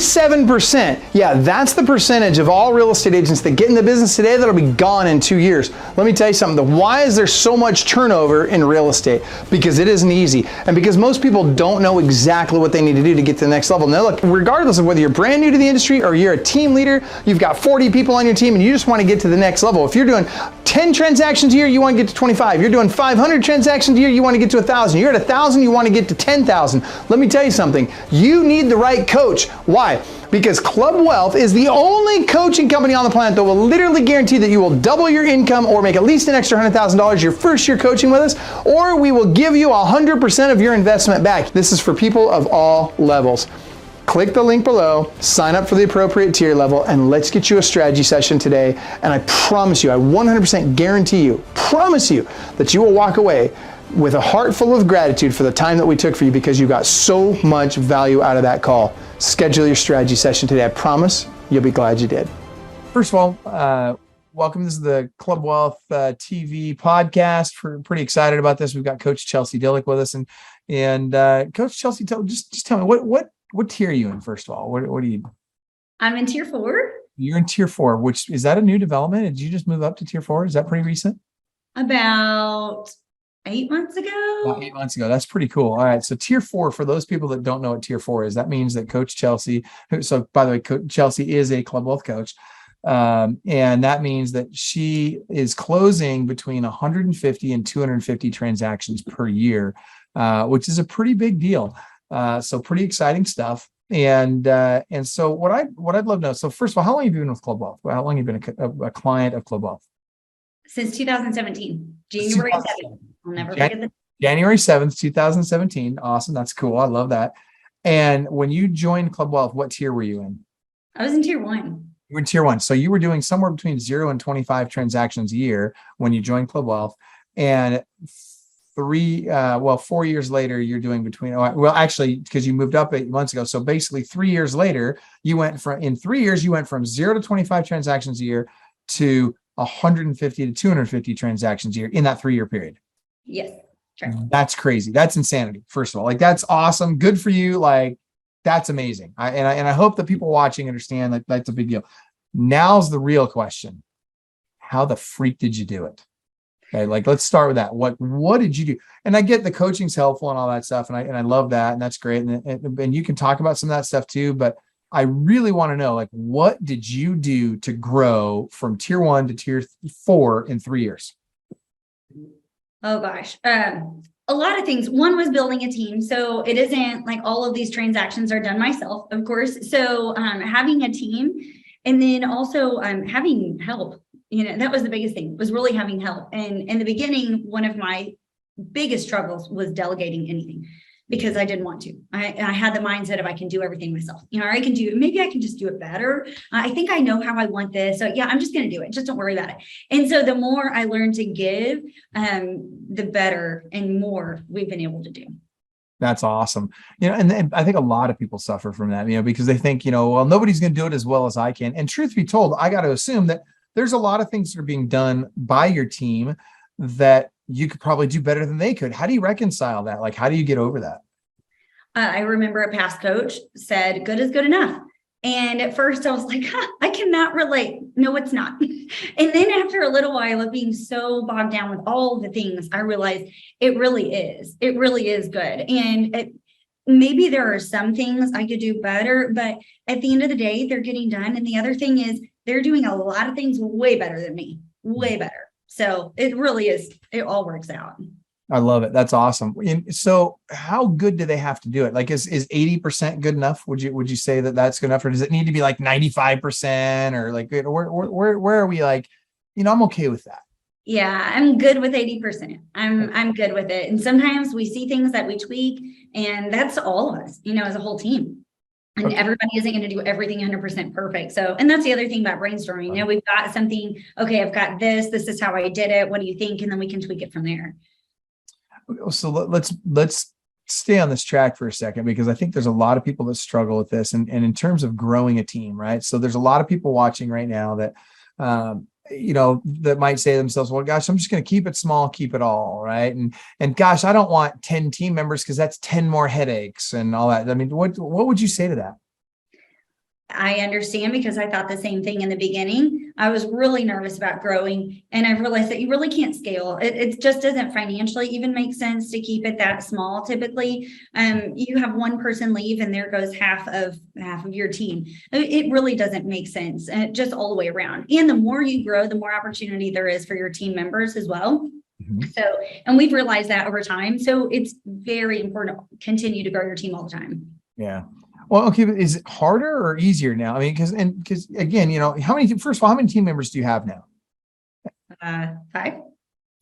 27%. Yeah, that's the percentage of all real estate agents that get in the business today that'll be gone in 2 years. Let me tell you something. Why is there so much turnover in real estate? Because it isn't easy. And because most people don't know exactly what they need to do to get to the next level. Now look, regardless of whether you're brand new to the industry or you're a team leader, you've got 40 people on your team and you just want to get to the next level. If you're doing 10 transactions a year, you want to get to 25. You're doing 500 transactions a year, you want to get to 1,000. You're at 1,000, you want to get to 10,000. Let me tell you something. You need the right coach. Why? Because Club Wealth is the only coaching company on the planet that will literally guarantee that you will double your income or make at least an extra $100,000 your first year coaching with us, or we will give you 100% of your investment back. This is for people of all levels. Click the link below, sign up for the appropriate tier level, and let's get you a strategy session today. And I promise you, I 100% guarantee you, promise you, that you will walk away with a heart full of gratitude for the time that we took for you because you got so much value out of that call. Schedule your strategy session today. I promise you'll be glad you did. First of all, welcome. This is the Club Wealth TV podcast. We're pretty excited about this. We've got Coach Chelsea Dillick with us, and Coach Chelsea, just tell me what tier are you in? First of all, what are you? I'm in tier 4. You're in tier 4, which is that a new development? Did you just move up to tier 4? Is that pretty recent? About 8 months ago. About 8 months ago. That's pretty cool. All right. So tier 4, for those people that don't know what tier 4 is, that means that Coach Chelsea, so by the way, Coach Chelsea is a Club Wealth coach. And that means that she is closing between 150 and 250 transactions per year, which is a pretty big deal. So pretty exciting stuff. And so what I'd love to know. So first of all, how long have you been with Club Wealth? How long have you been a client of Club Wealth? Since 2017, January 7th. I'll never forget the January 7th, 2017. Awesome. That's cool. I love that. And when you joined Club Wealth, what tier were you in? I was in tier 1. You were in tier 1. So you were doing somewhere between 0 and 25 transactions a year when you joined Club Wealth. And 4 years later, you're doing between, well, actually, because you moved up 8 months ago. So basically 3 years later, in 3 years, you went from 0 to 25 transactions a year to 150 to 250 transactions a year in that 3-year period. Yes. Sure. That's crazy. That's insanity. First of all, that's awesome. Good for you. That's amazing. I hope that people watching understand that that's a big deal. Now's the real question. How the freak did you do it? Okay. Let's start with that. What did you do? And I get the coaching's helpful and all that stuff. And I love that. And that's great. And you can talk about some of that stuff too, but I really want to know, what did you do to grow from tier 1 to tier 4 in 3 years? Oh gosh. A lot of things. One was building a team. So it isn't like all of these transactions are done myself, of course. So having a team, and then also having help, that was the biggest thing, was really having help. And in the beginning, one of my biggest struggles was delegating anything, because I didn't want to. I had the mindset of I can do everything myself. Or I can just do it better. I think I know how I want this. So yeah, I'm just going to do it. Just don't worry about it. And so the more I learned to give, the better and more we've been able to do. That's awesome. And I think a lot of people suffer from that, because they think, well, nobody's going to do it as well as I can. And truth be told, I got to assume that there's a lot of things that are being done by your team that you could probably do better than they could. How do you reconcile that? How do you get over that? I remember a past coach said, good is good enough. And at first I was like, I cannot relate. No, it's not. And then after a little while of being so bogged down with all the things, I realized it really is. It really is good. And maybe there are some things I could do better, but at the end of the day, they're getting done. And the other thing is they're doing a lot of things way better than me, way better. So it really is. It all works out. I love it. That's awesome. So how good do they have to do it? Is 80% good enough? Would you say that that's good enough, or does it need to be 95%, or where are we? I'm okay with that. Yeah, I'm good with 80%. I'm good with it. And sometimes we see things that we tweak, and that's all of us, as a whole team. And everybody isn't going to do everything 100% perfect. So, and that's the other thing about brainstorming. We've got something, okay, I've got this is how I did it. What do you think? And then we can tweak it from there. So let's stay on this track for a second, because I think there's a lot of people that struggle with this. And in terms of growing a team, right? So there's a lot of people watching right now that, that might say to themselves, well, gosh, I'm just going to keep it small, keep it all, right? And gosh, I don't want 10 team members because that's 10 more headaches and all that. I mean, what would you say to that? I understand, because I thought the same thing in the beginning. I was really nervous about growing, and I realized that you really can't scale. It just doesn't financially even make sense to keep it that small. Typically, you have one person leave and there goes half of your team. It really doesn't make sense, just all the way around. And the more you grow, the more opportunity there is for your team members as well. So, and we've realized that over time. So it's very important to continue to grow your team all the time. Yeah. Well, okay, but is it harder or easier now? I mean, because again, first of all, how many team members do you have now? 5.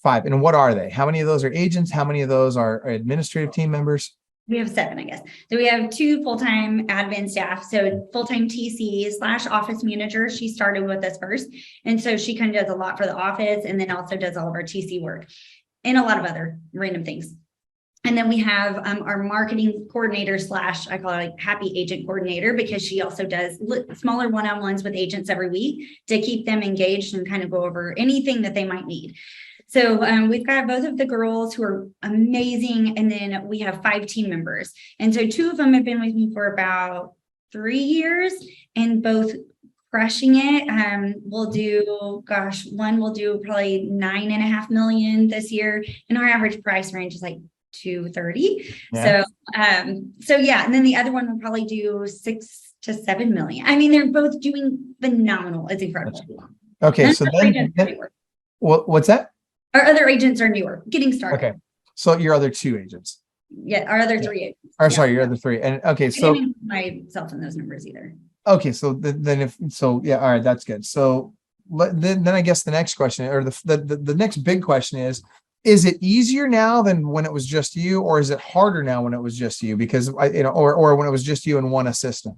5. And what are they? How many of those are agents? How many of those are administrative team members? We have 7, I guess. So we have 2 full-time admin staff. So full-time TC/office manager. She started with us first. And so she kind of does a lot for the office, and then also does all of our TC work and a lot of other random things. And then we have our marketing coordinator / I call it happy agent coordinator, because she also does smaller one-on-ones with agents every week to keep them engaged and kind of go over anything that they might need. So we've got both of the girls who are amazing. And then we have 5 team members. And so 2 of them have been with me for about 3 years, and both crushing it. One will do probably 9.5 million this year. And our average price range is like 230. Yeah. So yeah. And then the other one will probably do 6 to 7 million. I mean, they're both doing phenomenal. It's incredible. Okay. And so then what's that? Our other agents are newer, getting started. Okay. So your other 2 agents. Yeah. Our other 3 agents. Sorry, your other 3. And okay. So I didn't include myself in those numbers either. Okay. So yeah. All right. That's good. So then I guess the next question, or the next big question is it easier now than when it was just you, or is it harder now when it was just you? Because or when it was just you and one assistant?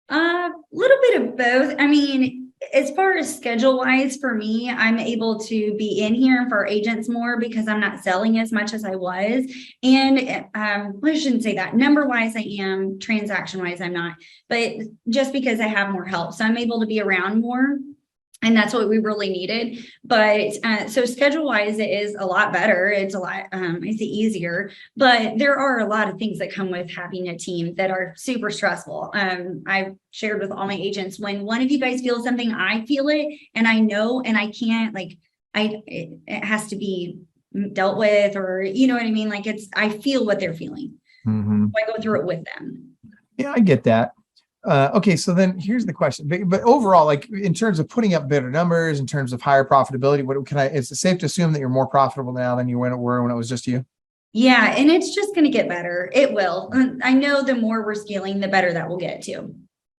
A little bit of both. I mean, as far as schedule wise, for me, I'm able to be in here for agents more because I'm not selling as much as I was. And I shouldn't say that. Number wise, I am. Transaction wise, I'm not. But just because I have more help, so I'm able to be around more. And that's what we really needed. But so schedule wise, it is a lot better. It's easier, but there are a lot of things that come with having a team that are super stressful. I've shared with all my agents, when one of you guys feels something, I feel it, and I know, and I can't, it has to be dealt with, or you know what I mean? I feel what they're feeling. Mm-hmm. So I go through it with them. Yeah, I get that. Okay, so then here's the question. But overall, in terms of putting up better numbers, in terms of higher profitability, is it safe to assume that you're more profitable now than you were when it was just you? Yeah, and it's just going to get better. It will. I know the more we're scaling, the better that will get too.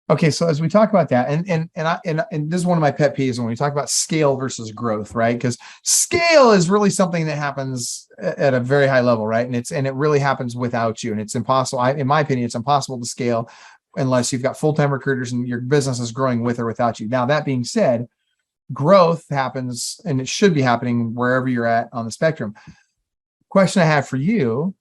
Okay, so as we talk about that, and this is one of my pet peeves when we talk about scale versus growth, right? Because scale is really something that happens at a very high level, right? And it really happens without you, and it's impossible. In my opinion, it's impossible to scale unless you've got full-time recruiters and your business is growing with or without you. Now, that being said, growth happens, and it should be happening wherever you're at on the spectrum. Question I have for you,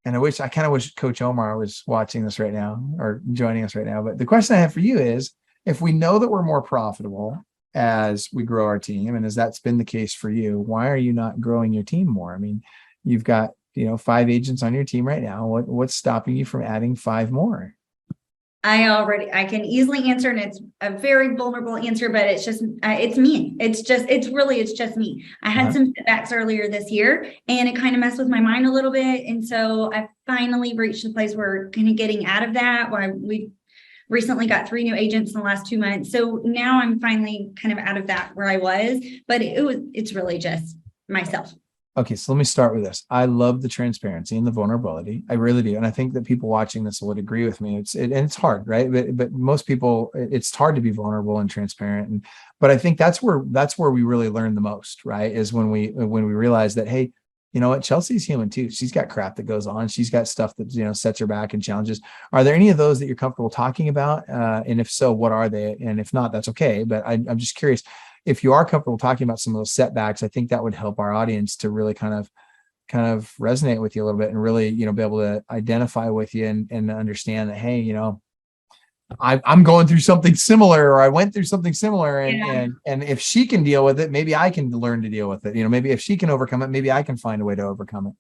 and I kind of wish Coach Omar was watching this right now or joining us right now, but the question I have for you is, if we know that we're more profitable as we grow our team, and as that's been the case for you, why are you not growing your team more? I mean, you've got 5 agents on your team right now. What's stopping you from adding 5 more? I can easily answer, and it's a very vulnerable answer, but it's just, it's me. It's just me. I had some setbacks earlier this year, and it kind of messed with my mind a little bit. And so I finally reached a place where we're kind of getting out of that, where we recently got 3 new agents in the last 2 months. So now I'm finally kind of out of that where I was, but it's really just myself. Okay, so let me start with this. I love the transparency and the vulnerability. I really do. And I think that people watching this would agree with me. It's hard, right? But most people, it's hard to be vulnerable and transparent. But I think that's where we really learn the most, right? Is when we realize that, hey, you know what? Chelsea's human too. She's got crap that goes on. She's got stuff that, sets her back and challenges. Are there any of those that you're comfortable talking about? And if so, what are they? And if not, that's okay. But I'm just curious, if you are comfortable talking about some of those setbacks, I think that would help our audience to really kind of resonate with you a little bit, and really, be able to identify with you and understand that, hey, I'm going through something similar, or I went through something similar, and if she can deal with it, maybe I can learn to deal with it. Maybe if she can overcome it, maybe I can find a way to overcome it.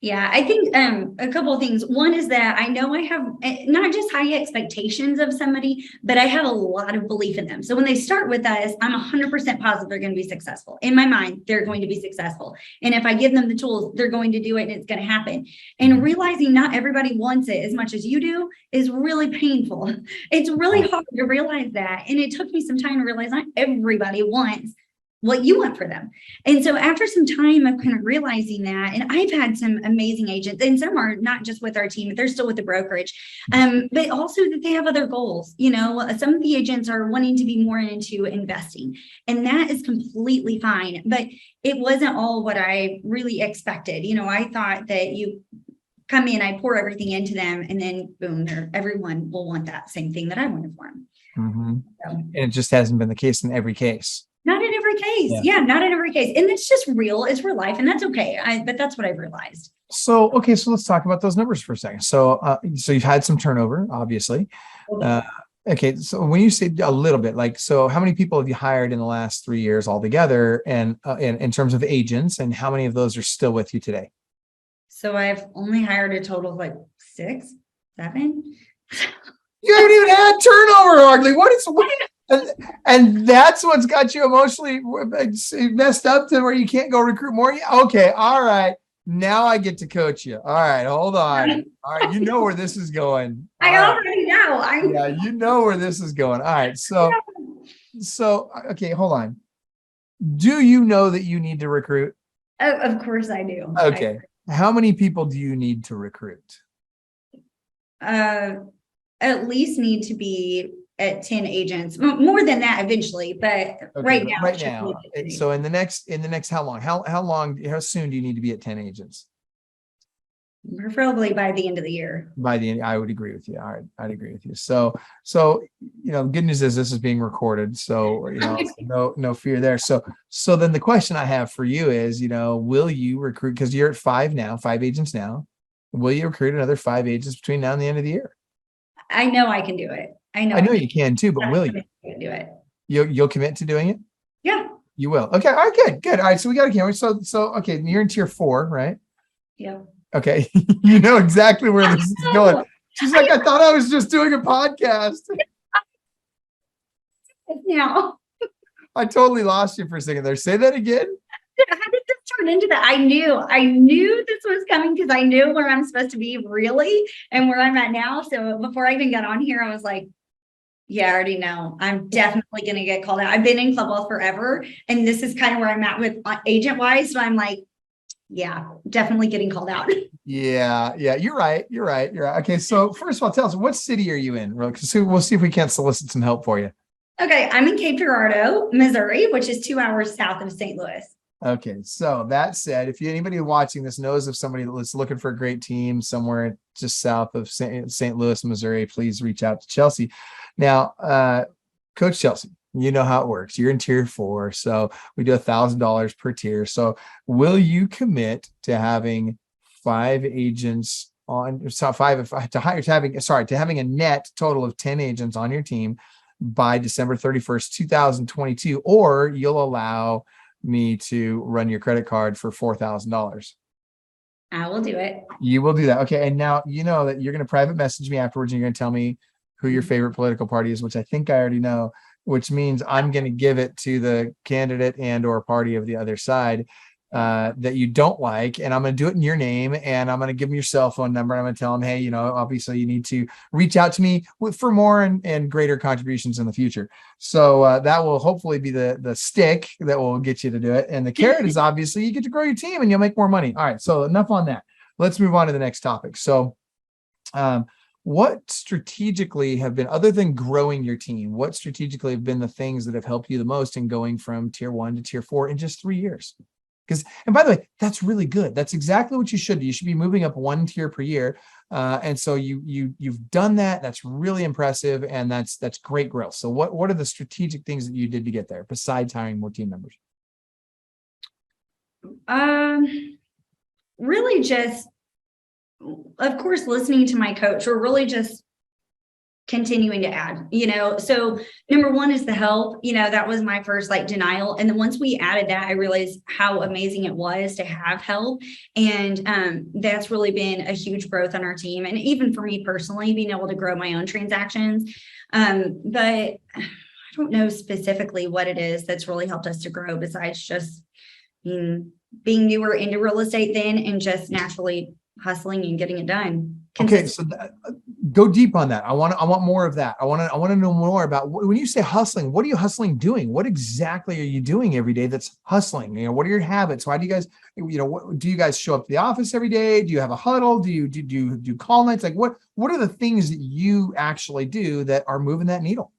Yeah, I think a couple of things. One is that I know I have not just high expectations of somebody, but I have a lot of belief in them. So when they start with us, I'm 100% positive they're going to be successful. In my mind, they're going to be successful. And if I give them the tools, they're going to do it and it's going to happen. And realizing not everybody wants it as much as you do is really painful. It's really hard to realize that. And it took me some time to realize not everybody wants what you want for them. And so after some time of kind of realizing that, and I've had some amazing agents, and some are not just with our team, but they're still with the brokerage, but also that they have other goals. You know, some of the agents are wanting to be more into investing, and that is completely fine. But it wasn't all what I really expected. You know, I thought that you come in, I pour everything into them, and then boom, everyone will want that same thing that I wanted for them. So, And it just hasn't been the case in every case. not in every case. Yeah, not in every case. And it's just real. It's real life. And that's okay. But that's what I've realized. So, okay. So let's talk about those numbers for a second. So, so you've had some turnover, obviously. Okay. So when you say a little bit, like, so how many people have you hired in the last 3 years altogether? And in terms of agents, and how many of those are still with you today? So I've only hired a total of like 6, 7. You haven't even had turnover hardly. And that's what's got you emotionally messed up to where you can't go recruit more. Okay. All right. Now I get to coach you. All right. Hold on. All right. You know where this is going. I already know. Yeah. You know where this is going. All right. So, okay. Hold on. Do you know that you need to recruit? Of course I do. Okay. How many people do you need to recruit? At least need to be at 10 agents, more than that eventually, but right now. So in the next, how long, how soon do you need to be at 10 agents? Preferably by the end of the year. By the end, I would agree with you. All right. I'd agree with you. So, you know, good news is this is being recorded. So, you know, no fear there. So then the question I have for you is, you know, will you recruit, because you're at 5 agents now, will you recruit another 5 agents between now and the end of the year? I know I can do it. I know you can too, but will you do it? You'll commit to doing it? Yeah. You will. Okay. All right, good. All right. So we got a camera. So, okay. You're in tier 4, right? Yeah. Okay. You know exactly where this is going. She's like, I thought I was just doing a podcast. Now. I totally lost you for a second there. Say that again. How did this turn into that? I knew this was coming because I knew where I'm supposed to be really and where I'm at now. So before I even got on here, I was like, yeah, I already know. I'm definitely going to get called out. I've been in Clubhouse forever. And this is kind of where I'm at with agent wise. So I'm like, yeah, definitely getting called out. Yeah. You're right. Okay. So first of all, tell us, what city are you in? So we'll see if we can't solicit some help for you. Okay. I'm in Cape Girardeau, Missouri, which is 2 hours south of St. Louis. Okay, so that said, if anybody watching this knows of somebody that's looking for a great team somewhere just south of St. Louis, Missouri, please reach out to Chelsea. Now, Coach Chelsea, you know how it works. You're in tier 4, so we do $1,000 per tier. So, will you commit to having 5 agents on? So to having a net total of 10 agents on your team by December 31st, 2022, or you'll allow me to run your credit card for $4,000. I will do it. You will do that. Okay. And now you know that you're going to private message me afterwards and you're going to tell me who your favorite political party is, which I think I already know, which means I'm going to give it to the candidate and or party of the other side that you don't like. And I'm going to do it in your name, and I'm going to give them your cell phone number. And I'm going to tell them, hey, you know, obviously you need to reach out to me for more and greater contributions in the future. So that will hopefully be the stick that will get you to do it. And the carrot is obviously you get to grow your team and you'll make more money. All right. So enough on that. Let's move on to the next topic. So what strategically have been, other than growing your team, what strategically have been the things that have helped you the most in going from tier 1 to tier 4 in just 3 years? And by the way, that's really good. That's exactly what you should do. You should be moving up 1 tier per year. And so you've done that. That's really impressive. And that's great growth. So what are the strategic things that you did to get there besides hiring more team members? Really just, of course, listening to my coach, or really just continuing to add, so number one is the help, that was my first like denial. And then once we added that, I realized how amazing it was to have help. And that's really been a huge growth on our team. And even for me personally, being able to grow my own transactions. But I don't know specifically what it is that's really helped us to grow besides just being newer into real estate then and just naturally hustling and getting it done. Okay, so go deep on that. I want more of that. I want to know more about when you say hustling. What are you hustling doing? What exactly are you doing every day that's hustling? What are your habits? Why do you guys, do you guys show up to the office every day? Do you have a huddle? Do you do call nights? Like what are the things that you actually do that are moving that needle?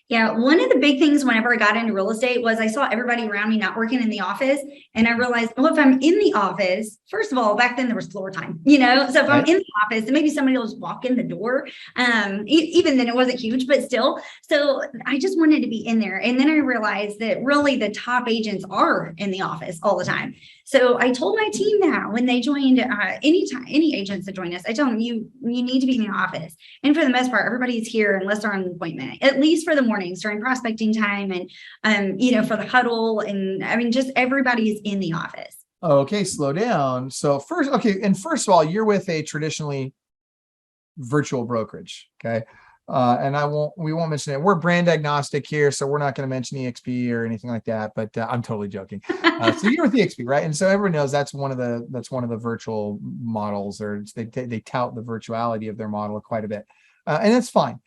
Yeah, one of the big things whenever I got into real estate was I saw everybody around me not working in the office. And I realized, well, if I'm in the office, first of all, back then there was floor time, so if I'm in the office, then maybe somebody will just walk in the door. Even then it wasn't huge, but still. So I just wanted to be in there. And then I realized that really the top agents are in the office all the time. So I told my team that when they joined, any agents that join us, I tell them you need to be in the office. And for the most part, everybody's here unless they're on an appointment, at least for the mornings during prospecting time and, for the huddle. And I mean, just everybody's in the office. Okay, slow down. So first of all, you're with a traditionally virtual brokerage. Okay. And we won't mention it. We're brand agnostic here, so we're not going to mention EXP or anything like that, but I'm totally joking. So you're with EXP, right? And so everyone knows that's one of the virtual models, or they tout the virtuality of their model quite a bit. And that's fine.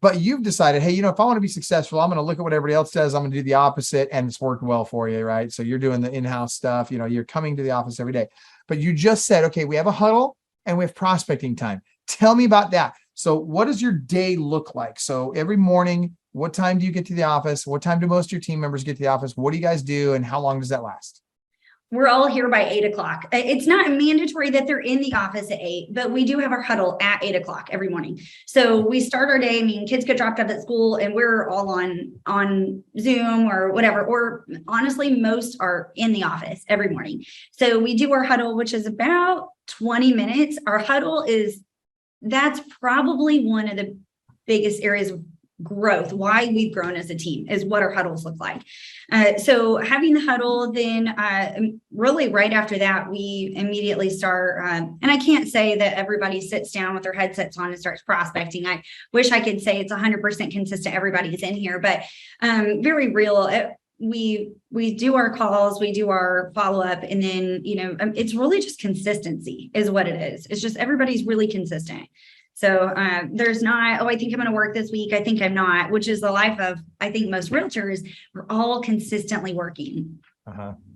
But you've decided, hey, if I want to be successful, I'm going to look at what everybody else does. I'm going to do the opposite, and it's working well for you, right? So you're doing the in-house stuff. You're coming to the office every day. But you just said, okay, we have a huddle and we have prospecting time. Tell me about that. So what does your day look like? So every morning, what time do you get to the office? What time do most of your team members get to the office? What do you guys do? And how long does that last? We're all here by 8:00. It's not mandatory that they're in the office at 8, but we do have our huddle at 8:00 every morning. So we start our day. I mean, kids get dropped off at school and we're all on Zoom or whatever, or honestly, most are in the office every morning. So we do our huddle, which is about 20 minutes. Our huddle that's probably one of the biggest areas of growth, why we've grown as a team, is what our huddles look like. So having the huddle, then really right after that, we immediately start, and I can't say that everybody sits down with their headsets on and starts prospecting. I wish I could say it's 100% consistent, everybody's in here, but very real. We do our calls, we do our follow-up, and then, it's really just consistency is what it is. It's just everybody's really consistent. So there's not, I think I'm going to work this week. I think I'm not, which is the life of, I think, most realtors. We're all consistently working.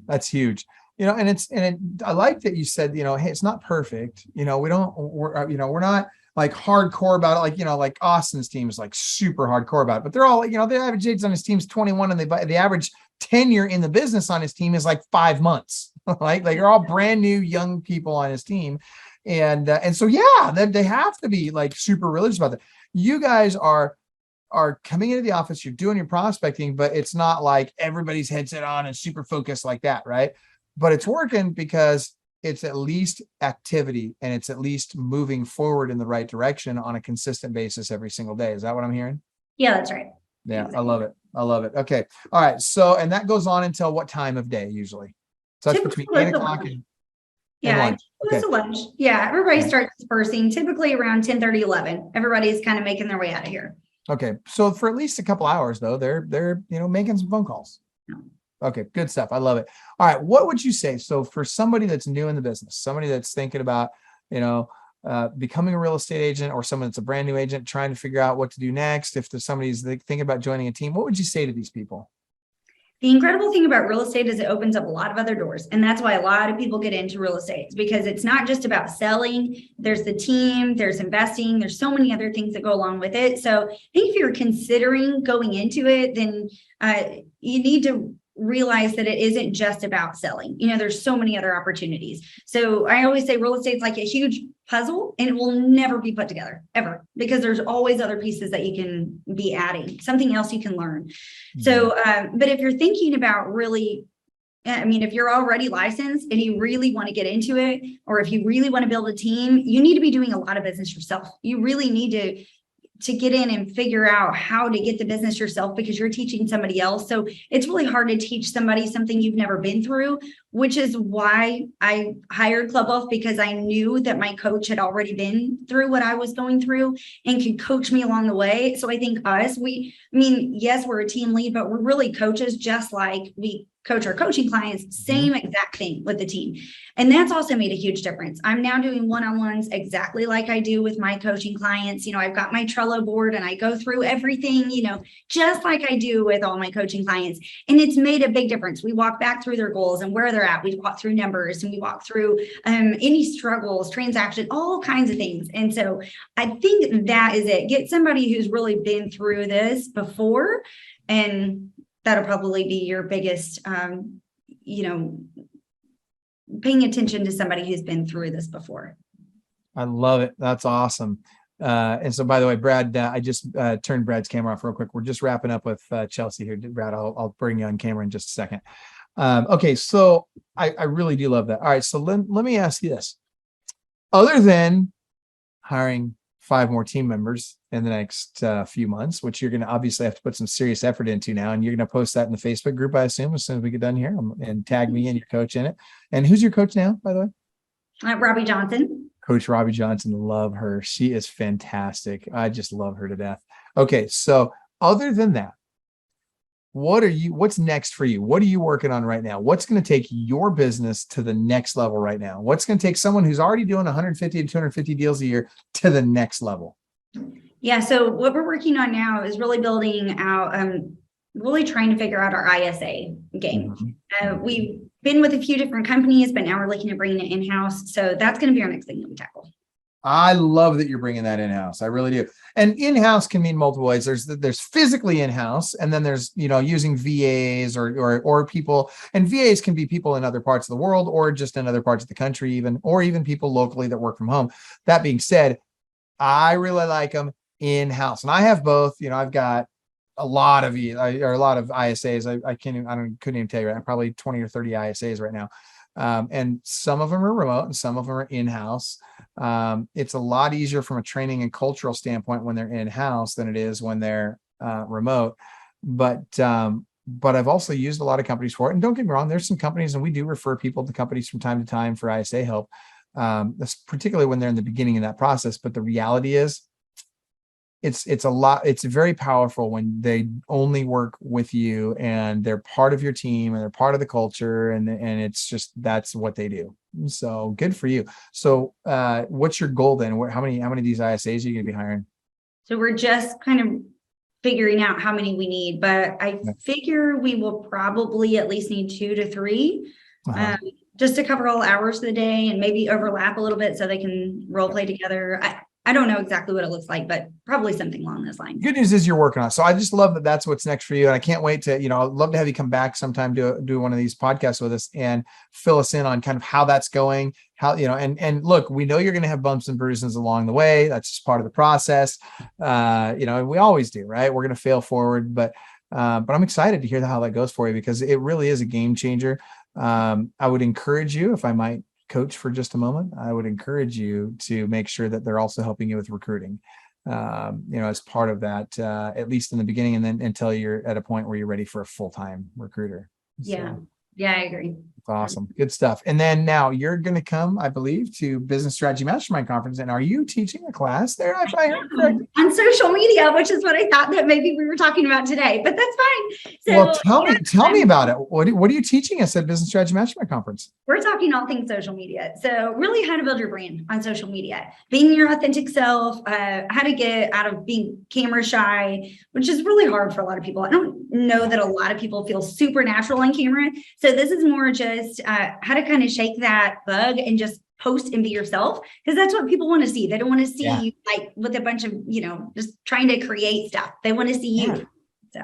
That's huge. I like that you said, hey, it's not perfect. We're not like hardcore about it. Like Austin's team is like super hardcore about it, but they're all, the average age on his team is 21 and the average tenure in the business on his team is like 5 months, right? Like they're all brand new young people on his team. And so, they have to be like super religious about that. You guys are coming into the office, you're doing your prospecting, but it's not like everybody's headset on and super focused like that, right? But it's working because it's at least activity and it's at least moving forward in the right direction on a consistent basis every single day. Is that what I'm hearing? Yeah, that's right. Yeah, exactly. I love it. Okay. All right. So, and that goes on until what time of day usually? So that's between 8:00 and lunch. Okay. Lunch. Yeah. Everybody starts dispersing typically around 10:30, 11. Everybody's kind of making their way out of here. Okay. So for at least a couple hours though, they're making some phone calls. No. Okay. Good stuff. I love it. All right. What would you say? So for somebody that's new in the business, somebody that's thinking about, becoming a real estate agent, or someone that's a brand new agent trying to figure out what to do next, if there's somebody's thinking about joining a team, what would you say to these people? The incredible thing about real estate is it opens up a lot of other doors. And that's why a lot of people get into real estate, because it's not just about selling. There's the team, there's investing, there's so many other things that go along with it. So I think if you're considering going into it, then you need to realize that it isn't just about selling. There's so many other opportunities. So I always say real estate is like a huge puzzle and it will never be put together ever, because there's always other pieces that you can be adding, something else you can learn. Mm-hmm. So, but if you're thinking about really, if you're already licensed and you really want to get into it, or if you really want to build a team, you need to be doing a lot of business yourself. You really need to get in and figure out how to get the business yourself because you're teaching somebody else. So it's really hard to teach somebody something you've never been through, which is why I hired Club Off, because I knew that my coach had already been through what I was going through and could coach me along the way. So I think yes, we're a team lead, but we're really coaches, just like we coach our coaching clients, same exact thing with the team. And that's also made a huge difference. I'm now doing one-on-ones exactly like I do with my coaching clients. I've got my Trello board and I go through everything, just like I do with all my coaching clients. And it's made a big difference. We walk back through their goals and where they're at. We walk through numbers and we walk through any struggles, transactions, all kinds of things. And so I think that is it. Get somebody who's really been through this before, and that'll probably be your biggest, paying attention to somebody who's been through this before. I love it. That's awesome. And so, by the way, Brad, I just turned Brad's camera off real quick. We're just wrapping up with Chelsea here. Brad, I'll bring you on camera in just a second. Okay, so I really do love that. All right, so let me ask you this. Other than hiring 5 more team members in the next few months, which you're going to obviously have to put some serious effort into now, and you're going to post that in the Facebook group, I assume, as soon as we get done here, and tag me and your coach in it. And who's your coach now, by the way? Robbie Johnson. Coach Robbie Johnson. Love her. She is fantastic. I just love her to death. Okay, so other than that, what's next for you? What are you working on right now? What's going to take your business to the next level right now? What's going to take someone who's already doing 150 to 250 deals a year to the next level? Yeah. So what we're working on now is really building out, really trying to figure out our ISA game. We've been with a few different companies, but now we're looking at bringing it in-house. So that's going to be our next thing that we tackle. I love that you're bringing that in-house. I really do. And in-house can mean multiple ways. There's physically in-house, and then there's, using VAs or people, and VAs can be people in other parts of the world or just in other parts of the country even, or even people locally that work from home. That being said, I really like them in-house, and I have both. I've got a lot of ISAs. Couldn't even tell you right. Probably 20 or 30 ISAs right now. And some of them are remote and some of them are in-house. It's a lot easier from a training and cultural standpoint when they're in-house than it is when they're remote. But I've also used a lot of companies for it. And don't get me wrong, there's some companies, and we do refer people to companies from time to time for ISA help. That's particularly when they're in the beginning of that process. But the reality is, it's very powerful when they only work with you and they're part of your team and they're part of the culture, and it's just, that's what they do. So good for you. So what's your goal then? How many of these ISAs are you going to be hiring? So we're just kind of figuring out how many we need, but I figure we will probably at least need 2 to 3 just to cover all hours of the day and maybe overlap a little bit so they can role play together. I don't know exactly what it looks like, but probably something along those lines. Good news is you're working on it. So I just love that that's what's next for you. And I can't wait to, I'd love to have you come back sometime to do one of these podcasts with us and fill us in on kind of how that's going, and look, we know you're going to have bumps and bruises along the way. That's just part of the process. And we always do, right? We're going to fail forward, but I'm excited to hear how that goes for you, because it really is a game changer. I would encourage you, if I might coach for just a moment, I would encourage you to make sure that they're also helping you with recruiting, as part of that, at least in the beginning, and then until you're at a point where you're ready for a full-time recruiter. Yeah, I agree. Awesome. Good stuff. And then now you're going to come, I believe, to Business Strategy Mastermind Conference. And are you teaching a class there? If I heard correctly? On social media, which is what I thought that maybe we were talking about today, but that's fine. So, well, tell me about it. What are you teaching us at Business Strategy Mastermind Conference? We're talking all things social media. So really how to build your brand on social media, being your authentic self, how to get out of being camera shy, which is really hard for a lot of people. I don't know that a lot of people feel super natural on camera. So this is more just how to kind of shake that bug and just post and be yourself, because that's what people want to see. They don't want to see you like with a bunch of, just trying to create stuff. They want to see you. So.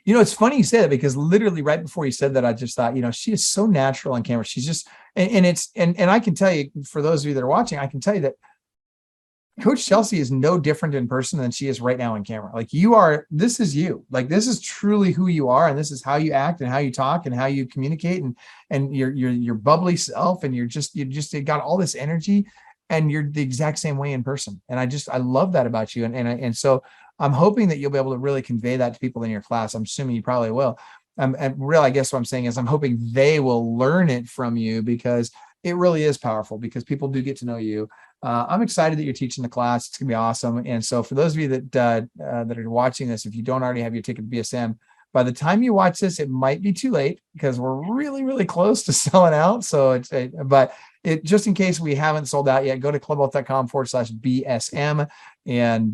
It's funny you say that, because literally right before you said that, I just thought, she is so natural on camera. She's just, and I can tell you, for those of you that are watching, I can tell you that Coach Chelsea is no different in person than she is right now on camera. Like, this is you. Like, this is truly who you are, and this is how you act and how you talk and how you communicate, and your bubbly self, and you got all this energy, and you're the exact same way in person. And I love that about you. And so I'm hoping that you'll be able to really convey that to people in your class. I'm assuming you probably will. And really, I guess what I'm saying is I'm hoping they will learn it from you, because it really is powerful, because people do get to know you. I'm excited that you're teaching the class. It's gonna be awesome. And so for those of you that are watching this, if you don't already have your ticket to BSM, by the time you watch this, it might be too late, because we're really, really close to selling out. So but just in case we haven't sold out yet, go to clubwealth.com/BSM and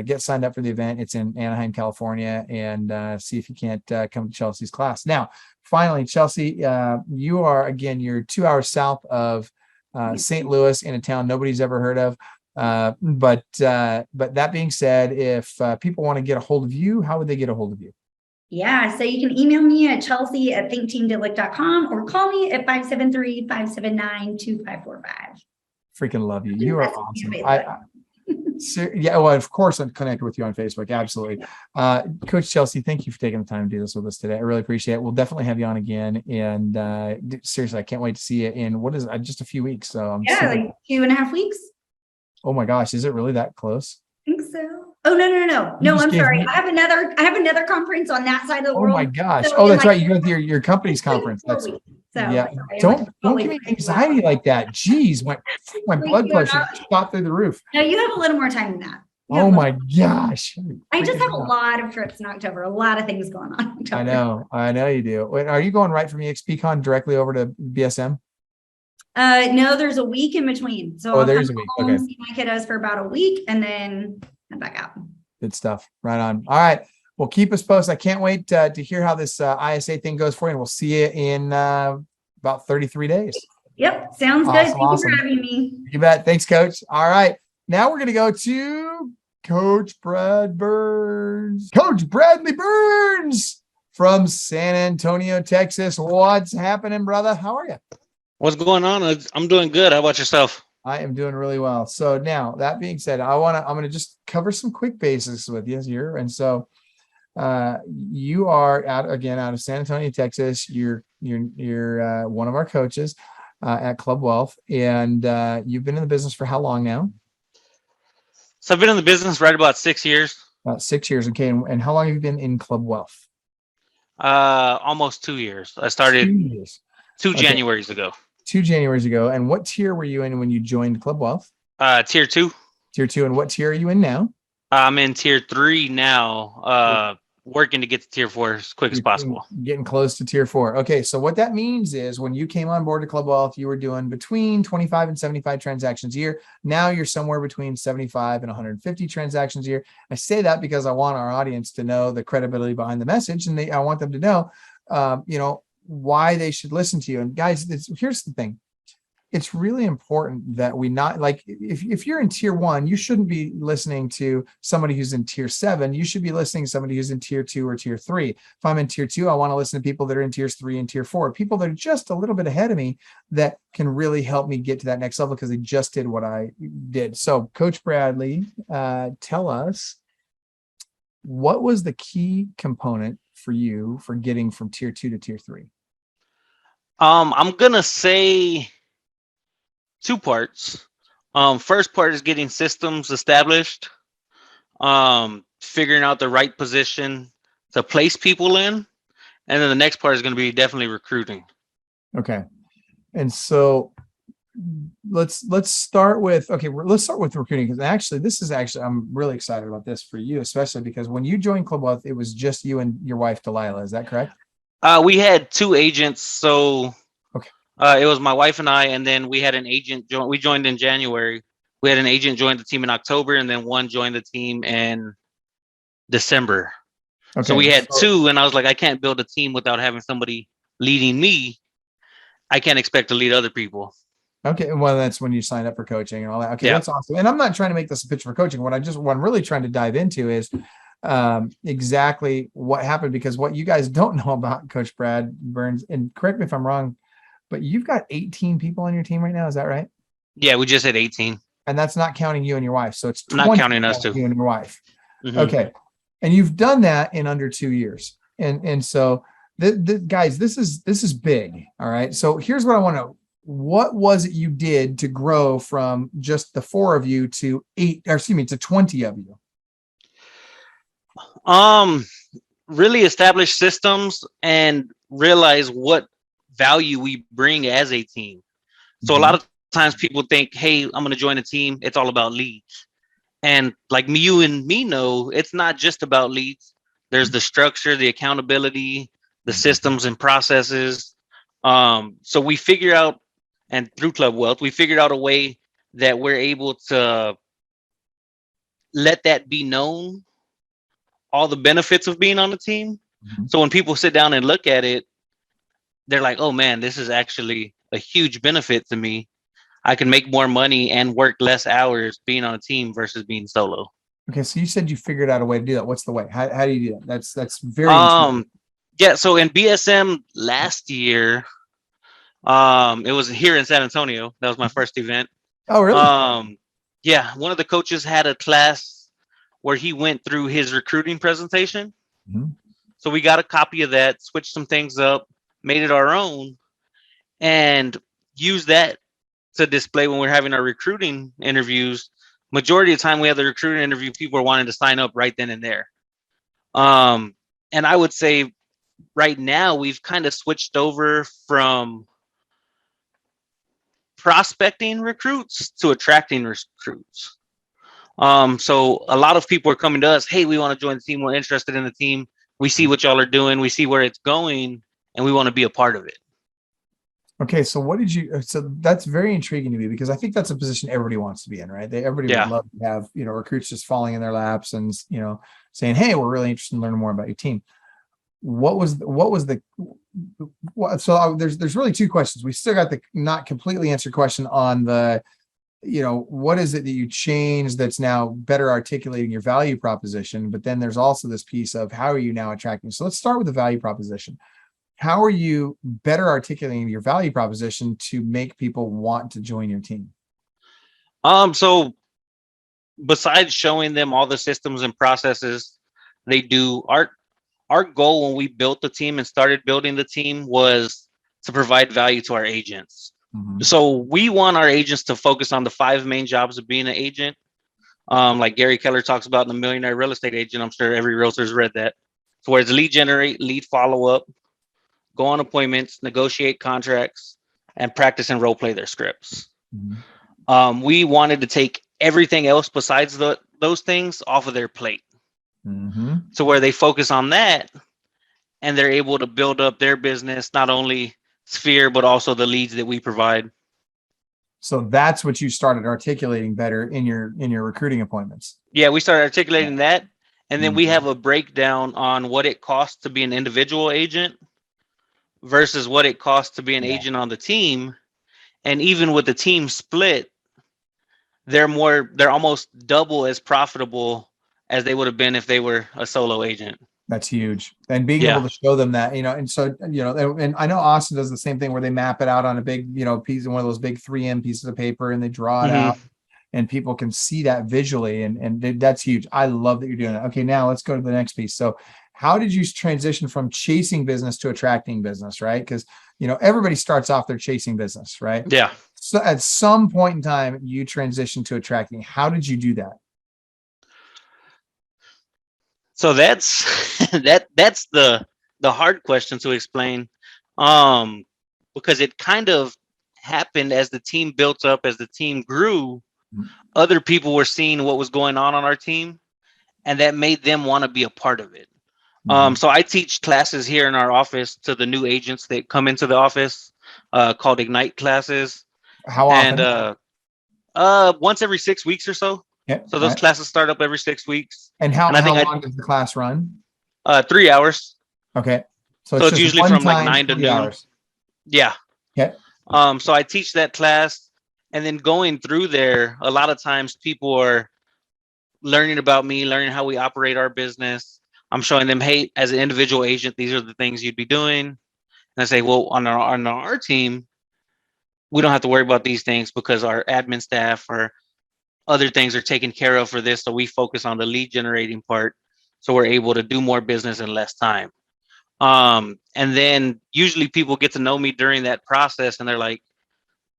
get signed up for the event. It's in Anaheim, California, and see if you can't come to Chelsea's class. Now, finally, Chelsea, you are, again, you're 2 hours south of St. Louis, in a town nobody's ever heard of. But that being said, if people want to get a hold of you, how would they get a hold of you? Yeah, so you can email me at chelsea@thinkteamdillick.com or call me at 573-579-2545. Freaking love you. You are awesome. Yeah, well, of course, I'm connected with you on Facebook. Absolutely. Coach Chelsea, thank you for taking the time to do this with us today. I really appreciate it. We'll definitely have you on again. And seriously, I can't wait to see you in, what is it, just a few weeks. So I'm like 2.5 weeks. Oh my gosh, is it really that close? I think so. Oh, no, I'm sorry. I have another conference on that side of the world. Oh my gosh. So That's right. You go to your company's conference. That's yeah. Don't give me anxiety like that. Jeez, my blood pressure shot through the roof. No, you have a little more time than that. Oh my gosh. I just have a lot of trips in October, a lot of things going on in October. I know you do. Wait, are you going right from EXPCon directly over to BSM? No, there's a week in between. So there's a week. Okay. See my kiddos for about a week and then I'm back out. Good stuff. Right on. All right. Well, keep us posted. I can't wait to hear how this ISA thing goes for you. And we'll see you in about 33 days. Yep. Sounds good. Thank you for having me. You bet. Thanks, Coach. All right. Now we're going to go to Coach Brad Burns. Coach Bradley Burns from San Antonio, Texas. What's happening, brother? How are you? What's going on? I'm doing good. How about yourself? I am doing really well. So now, that being said, I'm going to just cover some quick basics with you here. And so you are out of San Antonio, Texas. You're one of our coaches at Club Wealth, and you've been in the business for how long now? So I've been in the business right about 6 years. About 6 years. Okay. And how long have you been in Club Wealth? Almost 2 years. I started 2 years. Two Januaries ago. 2 Januaries ago. And what tier were you in when you joined Club Wealth? Tier 2. Tier 2. And what tier are you in now? I'm in tier 3 now, working to get to tier 4 as quick as possible. Getting close to tier 4. Okay. So what that means is when you came on board to Club Wealth, you were doing between 25 and 75 transactions a year. Now you're somewhere between 75 and 150 transactions a year. I say that because I want our audience to know the credibility behind the message. And I want them to know, why they should listen to you. And guys, here's the thing. It's really important that we not like, if you're in tier 1, you shouldn't be listening to somebody who's in tier 7. You should be listening to somebody who's in tier 2 or tier 3. If I'm in tier 2, I want to listen to people that are in tiers 3 and tier 4, people that are just a little bit ahead of me that can really help me get to that next level because they just did what I did. So Coach Bradley, tell us, what was the key component for you for getting from tier 2 to tier 3? I'm gonna say 2 parts. First part is getting systems established, figuring out the right position to place people in, and then the next part is going to be definitely recruiting. Okay, and so let's start with recruiting, because actually I'm really excited about this for you, especially because when you joined Club Wealth, it was just you and your wife Delilah. Is that correct? We had 2 agents, so it was my wife and I, and then we had an agent join. We joined in January. We had an agent join the team in October, and then one joined the team in December. Okay. So we had 2, and I was like, I can't build a team without having somebody leading me. I can't expect to lead other people. Okay, well, that's when you sign up for coaching and all that. Okay, yeah. That's awesome. And I'm not trying to make this a pitch for coaching. What I'm really trying to dive into is exactly what happened, because what you guys don't know about Coach Brad Burns, and correct me if I'm wrong, but you've got 18 people on your team right now. Is that right? Yeah, we just hit 18. And that's not counting you and your wife. So it's 20 not counting us too. You and your wife. Mm-hmm. Okay. And you've done that in under 2 years. And so guys, this is big. All right. So here's what I want to know. What was it you did to grow from just the 4 of you to 20 of you? Um, really establish systems and realize what value we bring as a team. So a lot of times people think, hey, I'm going to join a team. It's all about leads. And like you and me know, it's not just about leads. There's the structure, the accountability, the systems and processes. So we figure out, and through Club Wealth, we figured out a way that we're able to let that be known, all the benefits of being on the team. So when people sit down and look at it, they're like, oh man, this is actually a huge benefit to me. I can make more money and work less hours being on a team versus being solo. Okay, so you said you figured out a way to do that. What's the way? How do you do that? That's very interesting. Yeah, so in BSM last year, it was here in San Antonio. That was my first event. Oh, really? Yeah, one of the coaches had a class where he went through his recruiting presentation. So we got a copy of that, switched some things up, made it our own, and used that to display when we're having our recruiting interviews. Majority of the time we have the recruiting interview, people are wanting to sign up right then and there. And I would say right now we've kind of switched over from prospecting recruits to attracting recruits. So a lot of people are coming to us, hey, we want to join the team, we're interested in the team, we see what y'all are doing, we see where it's going, and we want to be a part of it. Okay, so so that's very intriguing to me, because I think that's a position everybody wants to be in, right? Everybody would love to have, recruits just falling in their laps and, saying, hey, we're really interested in learning more about your team. So there's really two questions. We still got the not completely answered question on the, what is it that you changed that's now better articulating your value proposition? But then there's also this piece of how are you now attracting? So let's start with the value proposition. How are you better articulating your value proposition to make people want to join your team? So besides showing them all the systems and processes they do, our goal when we built the team and started building the team was to provide value to our agents. So we want our agents to focus on the 5 main jobs of being an agent. Like Gary Keller talks about in The Millionaire Real Estate Agent. I'm sure every realtor's read that. So where it's lead generate, lead follow up, go on appointments, negotiate contracts, and practice and role play their scripts. We wanted to take everything else besides those things off of their plate. So where they focus on that and they're able to build up their business, not only sphere, but also the leads that we provide. So that's what you started articulating better in your recruiting appointments. Yeah, we started articulating that. And then we have a breakdown on what it costs to be an individual agent versus what it costs to be an agent on the team. And even with the team split, they're almost double as profitable as they would have been if they were a solo agent. That's huge. And being able to show them that, and so, and I know Austin does the same thing where they map it out on a big, piece of one of those big 3M pieces of paper, and they draw it out and people can see that visually. And that's huge. I love that you're doing that. Okay. Now let's go to the next piece. So how did you transition from chasing business to attracting business? Right. Because, everybody starts off their chasing business, right? Yeah. So at some point in time, you transition to attracting. How did you do that? So that's that's the hard question to explain, because it kind of happened as the team built up, as the team grew. Other people were seeing what was going on our team, and that made them want to be a part of it. So I teach classes here in our office to the new agents that come into the office, called Ignite classes. How often? And once every 6 weeks or so. Yeah. So those classes start up every 6 weeks. And how long does the class run? 3 hours. Okay. So it's usually from like 9 to noon. Hours. Yeah. Okay. So I teach that class, and then going through there, a lot of times people are learning about me, learning how we operate our business. I'm showing them, hey, as an individual agent, these are the things you'd be doing. And I say, well, on our team, we don't have to worry about these things because our admin staff or other things are taken care of for this. So we focus on the lead generating part. So we're able to do more business in less time. And then usually people get to know me during that process, and they're like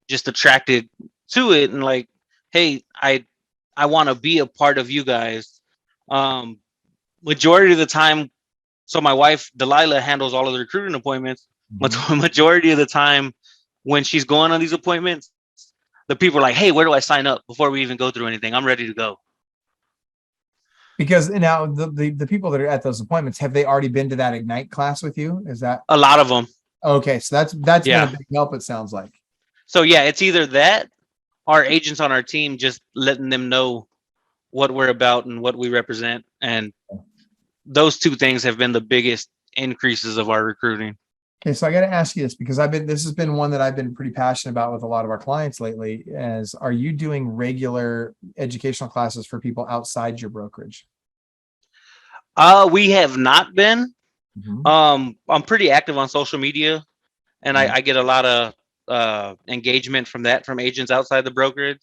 just attracted to it and like, hey, I want to be a part of you guys. majority of the time, so my wife, Delilah, handles all of the recruiting appointments. Majority of the time when she's going on these appointments, the people are like, hey, where do I sign up before we even go through anything? I'm ready to go. Because now the people that are at those appointments, have they already been to that Ignite class with you? Is that a lot of them? Okay, so that's been a big help, it sounds like. So yeah, it's either that or agents on our team just letting them know what we're about and what we represent. And those two things have been the biggest increases of our recruiting. Okay, so I got to ask you this because this has been one that I've been pretty passionate about with a lot of our clients lately. Are you doing regular educational classes for people outside your brokerage? We have not been. I'm pretty active on social media, and I get a lot of engagement from agents outside the brokerage.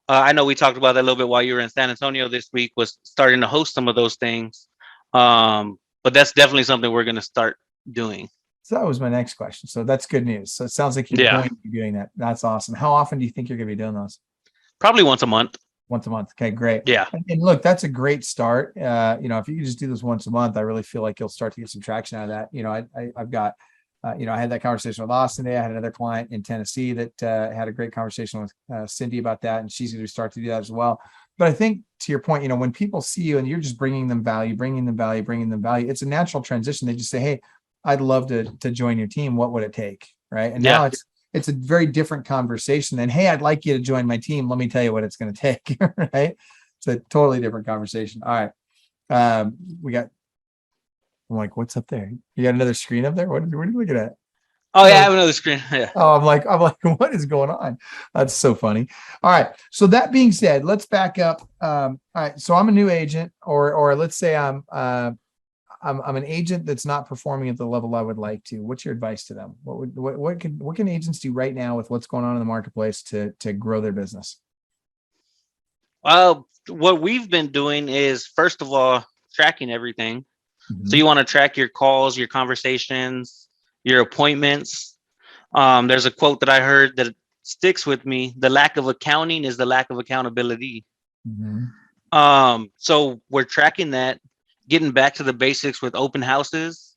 I know we talked about that a little bit while you were in San Antonio this week, was starting to host some of those things. But that's definitely something we're going to start doing. So that was my next question. So that's good news. So it sounds like you're going to be doing that. That's awesome. How often do you think you're going to be doing those? Probably once a month. Once a month. Okay, great. Yeah. And look, that's a great start. If you could just do this once a month, I really feel like you'll start to get some traction out of that. I've got, I had that conversation with Austin today. I had another client in Tennessee that had a great conversation with Cindy about that, and she's going to start to do that as well. But I think to your point, when people see you and you're just bringing them value, it's a natural transition. They just say, hey, I'd love to join your team. What would it take? Right. And now it's a very different conversation than, hey, I'd like you to join my team. Let me tell you what it's going to take. Right. It's a totally different conversation. All right. I'm like, what's up there? You got another screen up there? What are you looking at? Oh yeah, I have another screen. Yeah. Oh, I'm like, what is going on? That's so funny. All right. So that being said, let's back up. All right. So I'm a new agent, or let's say I'm an agent that's not performing at the level I would like to. What's your advice to them? What can agents do right now with what's going on in the marketplace to grow their business? What we've been doing is, first of all, tracking everything. So you want to track your calls, your conversations, your appointments. There's a quote that I heard that sticks with me: the lack of accounting is the lack of accountability. So we're tracking that, getting back to the basics with open houses,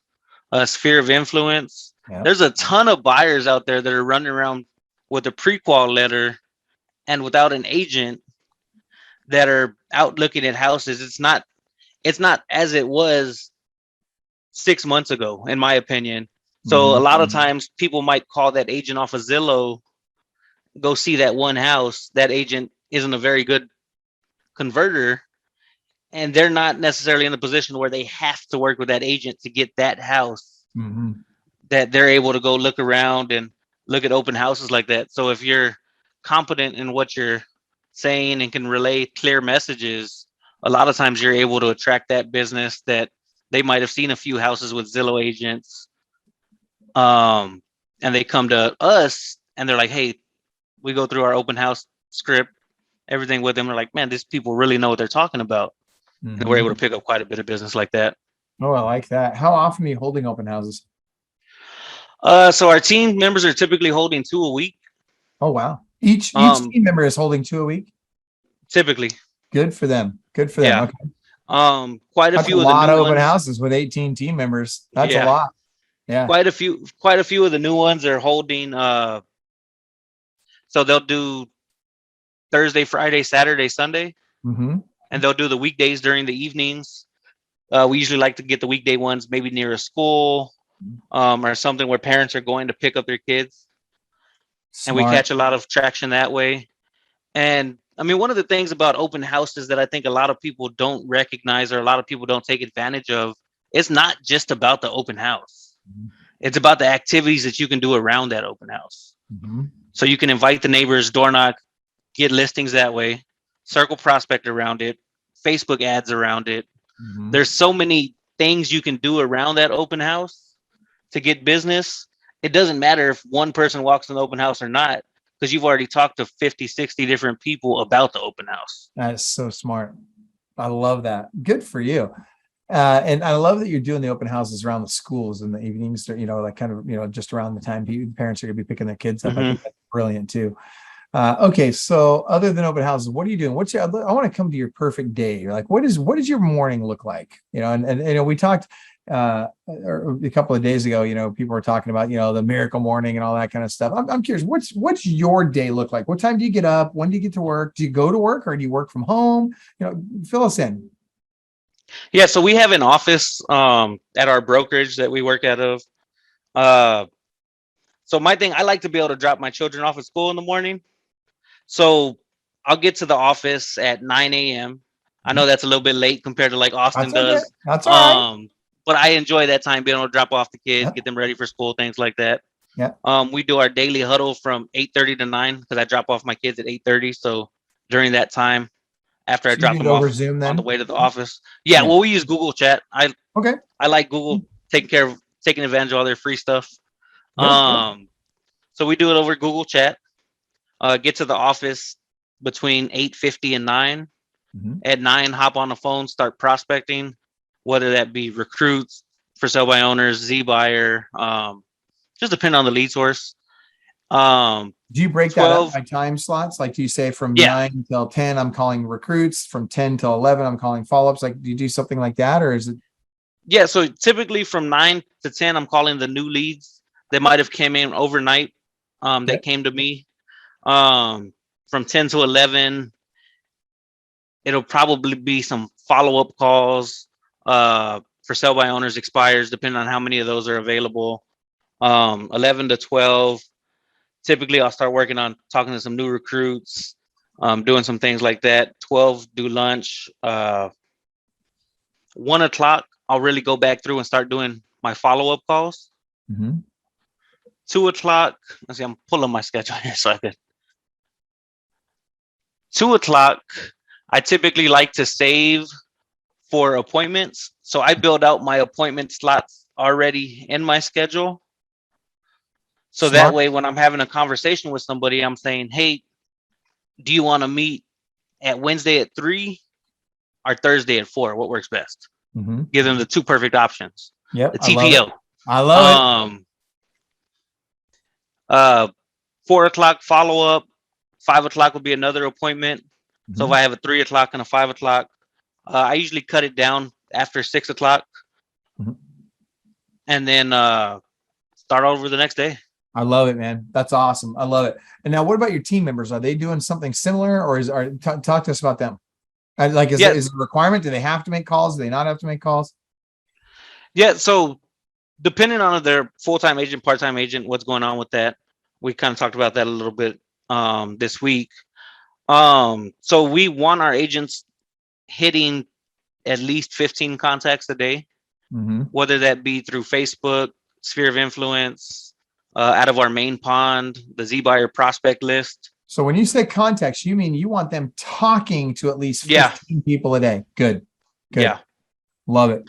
sphere of influence. Yep. There's a ton of buyers out there that are running around with a pre-qual letter and without an agent that are out looking at houses. It's not as it was 6 months ago, in my opinion. So a lot of times people might call that agent off of Zillow, go see that one house. That agent isn't a very good converter, and they're not necessarily in the position where they have to work with that agent to get that house, that they're able to go look around and look at open houses like that. So if you're competent in what you're saying and can relay clear messages, a lot of times you're able to attract that business that they might have seen a few houses with Zillow agents. And they come to us and they're like, hey, we go through our open house script, everything with them. They're like, man, these people really know what they're talking about. And we're able to pick up quite a bit of business like that. Oh, I like that. How often are you holding open houses? So our team members are typically holding 2 a week. Oh, wow. Each team member is holding 2 a week? Typically. Good for them. Okay. Quite a few of the lot new of open ones, houses with 18 team members. That's a lot. Yeah. Quite a few of the new ones are holding. So they'll do Thursday, Friday, Saturday, Sunday, and they'll do the weekdays during the evenings. We usually like to get the weekday ones maybe near a school, or something where parents are going to pick up their kids. Smart. And we catch a lot of traction that way. And I mean, one of the things about open houses that I think a lot of people don't recognize, or a lot of people don't take advantage of, it's not just about the open house. It's about the activities that you can do around that open house. So you can invite the neighbors, door knock, get listings that way, circle prospect around it, Facebook ads around it. There's so many things you can do around that open house to get business. It doesn't matter if one person walks in the open house or not, because you've already talked to 50, 60 different people about the open house. That is so smart. I love that. Good for you. And I love that you're doing the open houses around the schools in the evenings, like kind of, just around the time parents are going to be picking their kids up. I think that's brilliant too. Okay, so other than open houses, what are you doing? I want to come to your perfect day. You're like, what does your morning look like? And we talked a couple of days ago, people were talking about, the miracle morning and all that kind of stuff. I'm curious, what's your day look like? What time do you get up? When do you get to work? Do you go to work or do you work from home? Fill us in. Yeah, so we have an office at our brokerage that we work out of. So my thing, I like to be able to drop my children off at school in the morning. So I'll get to the office at 9 a.m. I know that's a little bit late compared to like Austin does. Okay. That's all right. But I enjoy that time being able to drop off the kids, get them ready for school, things like that. Yeah. We do our daily huddle from 8:30 to 9 because I drop off my kids at 8:30. So during that time, after I drop them off Zoom, on the way to the office. Yeah, well, we use Google Chat. I like Google taking advantage of all their free stuff. So we do it over Google Chat. Get to the office between 8:50 and 9. At 9, hop on the phone, start prospecting, whether that be recruits, for sale by owners, Z buyer, just depending on the lead source. Do you break that up by time slots? Like, do you say from 9 until 10, I'm calling recruits, from 10 till 11, I'm calling follow-ups? Like, do you do something like that, or is it? Yeah, so typically from 9 to 10, I'm calling the new leads that might have came in overnight that came to me. From 10 to 11, it'll probably be some follow-up calls for sale by owners, expires, depending on how many of those are available. 11 to 12, typically I'll start working on talking to some new recruits, doing some things like that. 12, do lunch. 1 o'clock, I'll really go back through and start doing my follow-up calls. 2 o'clock, let's see, I'm pulling my schedule here so I could. 2 o'clock, I typically like to save for appointments. So I build out my appointment slots already in my schedule. So that way, when I'm having a conversation with somebody, I'm saying, hey, do you want to meet at Wednesday at 3 or Thursday at 4? What works best? Give them the 2 perfect options. Yep. The TPO. I love it. 4 o'clock follow up. 5 o'clock will be another appointment. So if I have a 3 o'clock and a 5 o'clock, I usually cut it down after 6 o'clock and then start over the next day. I love it, man. That's awesome. I love it. And now, what about your team members? Are they doing something similar, or talk to us about them? Like, is it a requirement? Do they have to make calls? Do they not have to make calls? Yeah. So depending on their full-time agent, part-time agent, what's going on with that, we kind of talked about that a little bit this week. So we want our agents hitting at least 15 contacts a day, whether that be through Facebook, sphere of influence, out of our main pond, the Z buyer prospect list. So when you say contacts, you mean you want them talking to at least 15 people a day. Good. Yeah. Love it.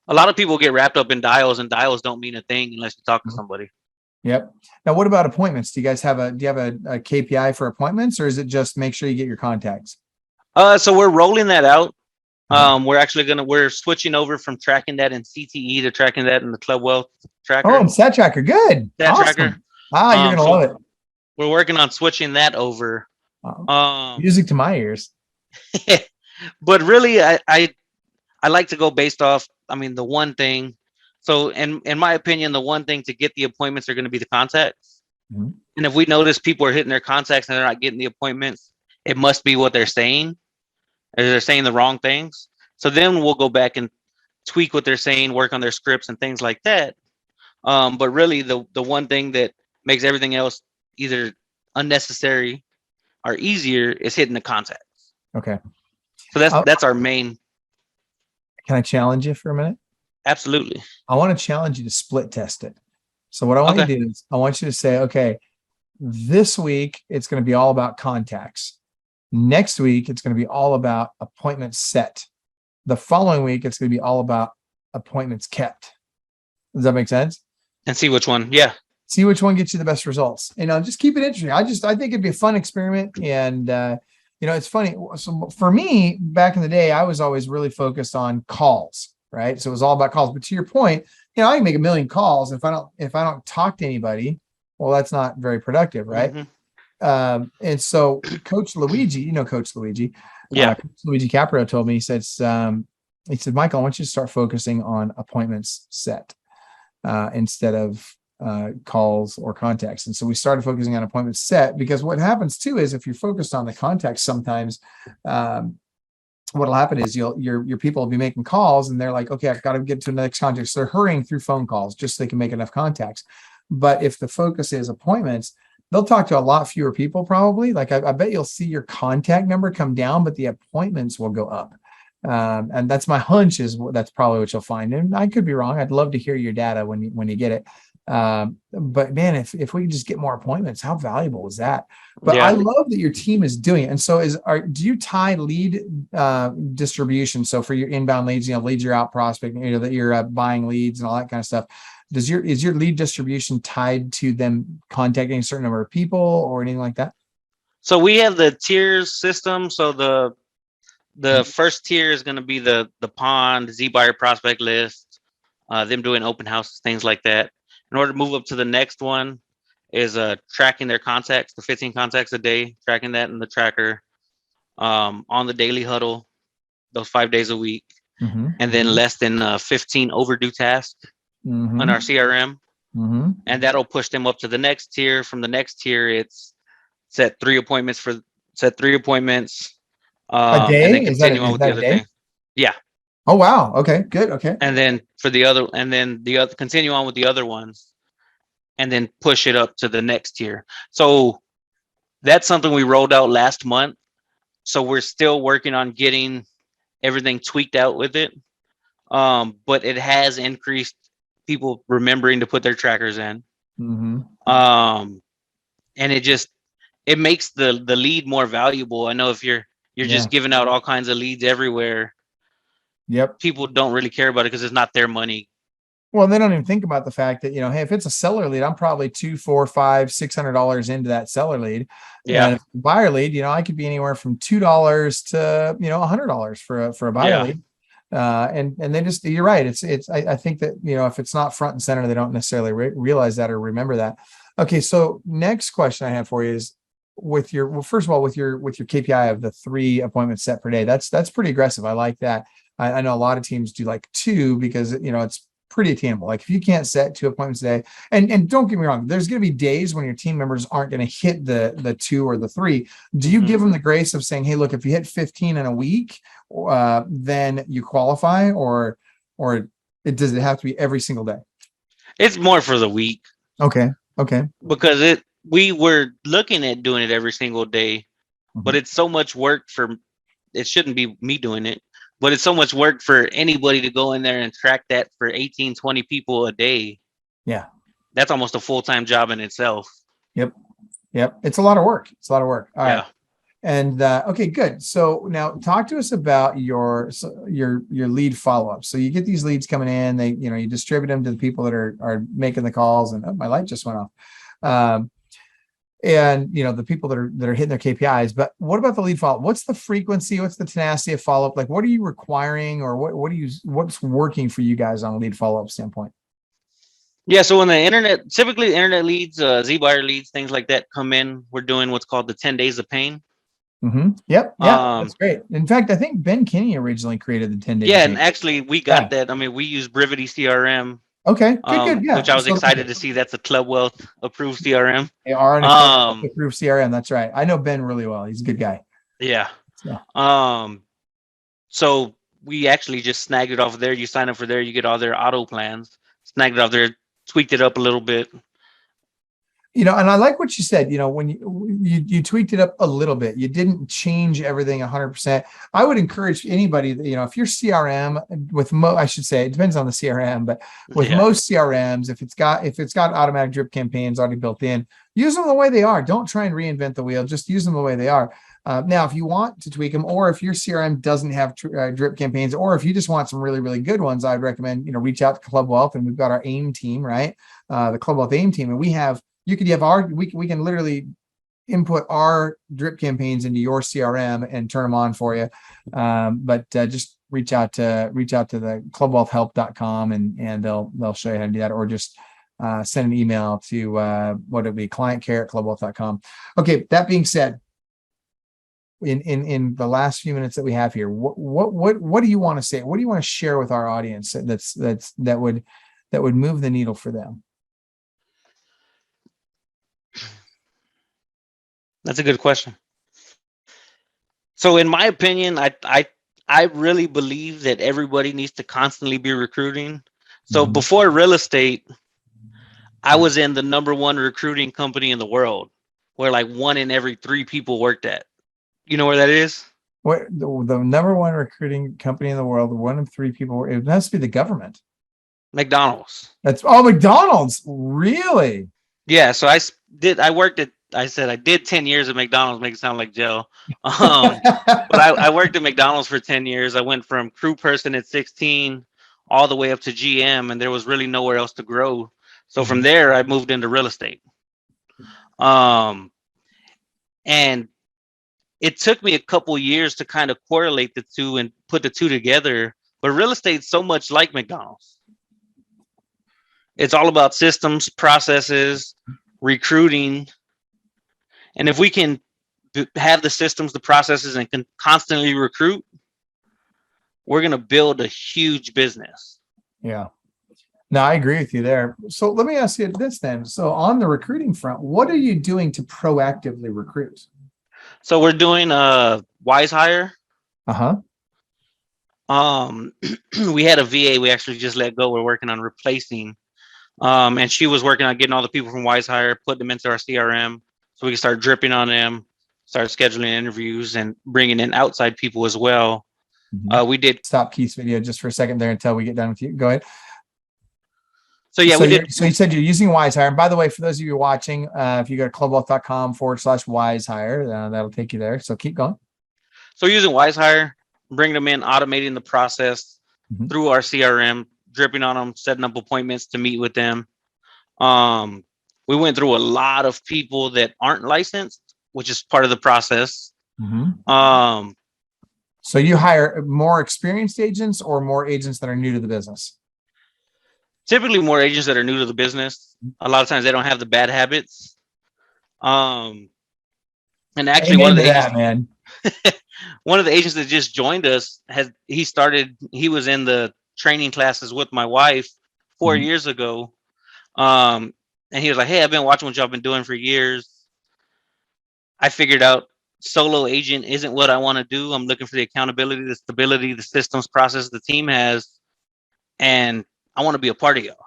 A lot of people get wrapped up in dials, and dials don't mean a thing unless you talk to somebody. Yep. Now, what about appointments? Do you guys have a KPI for appointments, or is it just make sure you get your contacts? So we're rolling that out. We're switching over from tracking that in CTE to tracking that in the Club Wealth tracker. Oh, Stat Tracker. Good. Stat Tracker. You're going to love it. We're working on switching that over. Music to my ears. But really, I like to go based off, the one thing. So in my opinion, the one thing to get the appointments are going to be the contacts. And if we notice people are hitting their contacts and they're not getting the appointments, it must be what they're saying. Or they're saying the wrong things. So then we'll go back and tweak what they're saying, work on their scripts and things like that. But really the one thing that makes everything else either unnecessary or easier is hitting the contacts. Okay. So that's our main. Can I challenge you for a minute? Absolutely. I want to challenge you to split test it. So what I want you to do is I want you to say, okay, this week it's going to be all about contacts. Next week, it's going to be all about appointments set. The following week, it's going to be all about appointments kept. Does that make sense? And see which one. Yeah. See which one gets you the best results. Just keep it interesting. I think it'd be a fun experiment. And, it's funny. So for me, back in the day, I was always really focused on calls, right? So it was all about calls. But to your point, I can make 1 million calls. If I don't talk to anybody, well, that's not very productive, right? And so Coach Luigi, Coach Luigi, Yeah. Coach Luigi Caprio told me, he said, Michael, I want you to start focusing on appointments set instead of calls or contacts. And so we started focusing on appointments set, because what happens too is if you're focused on the contacts, sometimes what'll happen is your people will be making calls and they're like, okay, I've got to get to the next contact. So they're hurrying through phone calls just so they can make enough contacts. But if the focus is appointments, they'll talk to a lot fewer people probably. Like I bet you'll see your contact number come down, but the appointments will go up. And that's my hunch, is that's probably what you'll find. And I could be wrong. I'd love to hear your data when you get it. But man, if we could just get more appointments, how valuable is that? But I love that your team is doing it. And so do you tie lead distribution? So for your inbound leads, leads you're out prospecting, that you're buying leads and all that kind of stuff. Is your lead distribution tied to them contacting a certain number of people or anything like that? So we have the tiers system. So the first tier is going to be the pond, Z buyer prospect list, them doing open houses, things like that. In order to move up to the next one is tracking their contacts, the 15 contacts a day, tracking that in the tracker, on the daily huddle, those 5 days a week, and then less than 15 overdue tasks on our CRM. And that'll push them up to the next tier. From the next tier, it's set 3 appointments a day. And then continue on with the other thing. Yeah. Oh wow. Okay. Good. Okay. And then continue on with the other ones, and then push it up to the next tier. So that's something we rolled out last month. So we're still working on getting everything tweaked out with it. But it has increased people remembering to put their trackers in. And it makes the lead more valuable. I know if you're just giving out all kinds of leads everywhere, people don't really care about it because it's not their money. Well, they don't even think about the fact that, hey, if it's a seller lead, I'm probably $200, $400, $500, $600 into that seller lead. And if it's a buyer lead, I could be anywhere from $2 to, $100 for a buyer lead. And they just, you're right. I think that, if it's not front and center, they don't necessarily realize that or remember that. Okay. So next question I have for you is first of all, with your KPI of the 3 appointments set per day, that's pretty aggressive. I like that. I know a lot of teams do like 2 because, it's pretty attainable. Like if you can't set 2 appointments a day, and don't get me wrong, there's going to be days when your team members aren't going to hit the 2 or the 3. Do you give them the grace of saying, hey, look, if you hit 15 in a week, then you qualify, or does it have to be every single day? It's more for the week. Okay. Because we were looking at doing it every single day, but it's so much work it shouldn't be me doing it, but it's so much work for anybody to go in there and track that for 18, 20 people a day. Yeah. That's almost a full-time job in itself. Yep. It's a lot of work. All right. And okay, good. So now talk to us about your lead follow-up. So you get these leads coming in, you distribute them to the people that are making the calls, and my light just went off. And the people that are hitting their KPIs. But what about the lead follow-up? What's the frequency? What's the tenacity of follow-up? Like, what are you requiring, or what's working for you guys on a lead follow-up standpoint? Yeah, so when typically the internet leads, Z buyer leads, things like that come in, we're doing what's called the 10 days of pain. Yep. That's great. In fact, I think Ben Kinney originally created the 10 days. Yeah, and actually we got that. I mean, we use Brevity CRM. Okay, good. Yeah. Which I was excited to see. That's a Club Wealth approved CRM. They are an approved CRM. That's right. I know Ben really well. He's a good guy. Yeah. So we actually just snagged it off of there. You sign up for there, you get all their auto plans. Snagged it off there, tweaked it up a little bit. And I like what you said, when you tweaked it up a little bit, you didn't change everything 100%. I would encourage anybody that, if your CRM I should say, it depends on the CRM, but with most CRMs, if it's got automatic drip campaigns already built in, use them the way they are. Don't try and reinvent the wheel. Just use them the way they are. Now, if you want to tweak them, or if your CRM doesn't have drip campaigns, or if you just want some really, really good ones, I'd recommend, reach out to Club Wealth, and we've got our AIM team, right? The Club Wealth AIM team. And we can literally input our drip campaigns into your CRM and turn them on for you. But just reach out to the clubwealthhelp.com and they'll show you how to do that, or just send an email to what would be clientcare@clubwealth.com. Okay, that being said, in the last few minutes that we have here, what do you want to say? What do you want to share with our audience that would move the needle for them? That's a good question. So in my opinion, I really believe that everybody needs to constantly be recruiting. So before real estate, I was in the #1 recruiting company in the world, where like 1 in every 3 people worked at. You know where that is? What the #1 recruiting company in the world? 1 of 3 people. It must be the government. McDonald's. McDonald's. Really? Yeah. So I did 10 years at McDonald's. Make it sound like jail. But I worked at McDonald's for 10 years. I went from crew person at 16 all the way up to GM, and there was really nowhere else to grow. So from there, I moved into real estate. And it took me a couple years to kind of correlate the two and put the two together. But real estate's so much like McDonald's. It's all about systems, processes, recruiting. And if we can have the systems, the processes, and can constantly recruit, we're going to build a huge business. Yeah. No, I agree with you there. So let me ask you this then. So on the recruiting front, what are you doing to proactively recruit? So we're doing a Wise Hire. We had a VA we actually just let go. We're working on replacing. And she was working on getting all the people from Wise Hire, putting them into our CRM so we can start dripping on them, start scheduling interviews and bringing in outside people as well. We did stop Keith's video just for a second there until we get done with you. Go ahead. So yeah, we did. So you said you're using Wise Hire. And by the way, for those of you watching, if you go to clubwealth.com/Wise Hire, that'll take you there. So keep going. So using Wise Hire, bringing them in, automating the process through our CRM, dripping on them, setting up appointments to meet with them. We went through a lot of people that aren't licensed, which is part of the process. So you hire more experienced agents or more agents that are new to the business? Typically more agents that are new to the business. A lot of times they don't have the bad habits. And actually one of the agents that just joined us he was in the training classes with my wife 4 years ago. And he was like, "Hey, I've been watching what y'all been doing for years. I figured out solo agent isn't what I want to do. I'm looking for the accountability, the stability, the systems process the team has. And I want to be a part of y'all."